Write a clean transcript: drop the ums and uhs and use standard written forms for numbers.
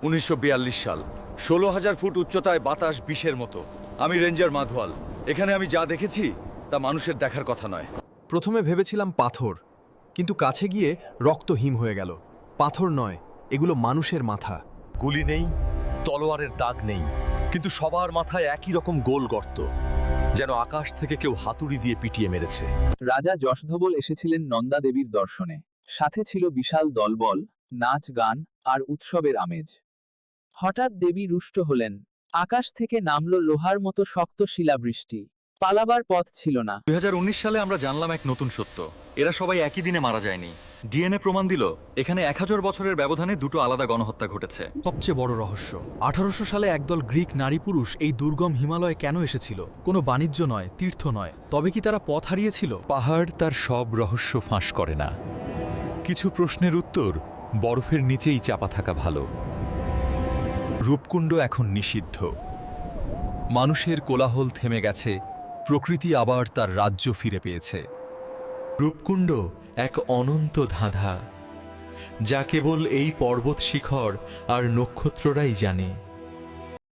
1942 সাল, 16,000 ফুট উচ্চতায়, বাতাস বিষের মতো। আমি রেঞ্জার মাধওয়াল। এখানে আমি যা দেখেছি তা মানুষের দেখার কথা নয়। প্রথমে ভেবেছিলাম পাথর, কিন্তু কাছে গিয়ে রক্ত হিম হয়ে গেল। পাথর নয়, এগুলো মানুষের মাথা। গুলি নেই, তলোয়ারের দাগ নেই, কিন্তু সবার মাথায় একই রকম গোল গর্ত, যেন আকাশ থেকে কেউ হাতুড়ি দিয়ে পিটিয়ে মেরেছে। রাজা যশধবল এসেছিলেন নন্দা দেবীর দর্শনে। সাথে ছিল বিশাল দলবল, নাচ গান আর উৎসবের আমেজ। হঠাৎ দেবী রুষ্ট হলেন। আকাশ থেকে নামল লোহার মতো শক্ত শিলাবৃষ্টি। পালাবার পথ ছিল না। 2019 সালে আমরা জানলাম এক নতুন সত্য। এরা সবাই একই দিনে মারা যায়নি। ডিএনএ প্রমাণ দিল এখানে 1000 বছরের ব্যবধানে দুটো আলাদা গণহত্যা ঘটেছে। সবচেয়ে বড় রহস্য, 1800 সালে একদল গ্রিক নারী পুরুষ এই দুর্গম হিমালয়ে কেন এসেছিল? কোনো বাণিজ্য নয়, তীর্থ নয়। তবে কি তারা পথ হারিয়েছিল? পাহাড় তার সব রহস্য ফাঁস করে না। কিছু প্রশ্নের উত্তর বরফের নিচেই চাপা থাকা ভালো। রূপকুণ্ড এখন নিষিদ্ধ। মানুষের কোলাহল থেমে গেছে, প্রকৃতি আবার তার রাজ্য ফিরে পেয়েছে। রূপকুণ্ড এক অনন্ত ধাঁধা, যা কেবল এই পর্বত শিখর আর নক্ষত্ররাই জানে।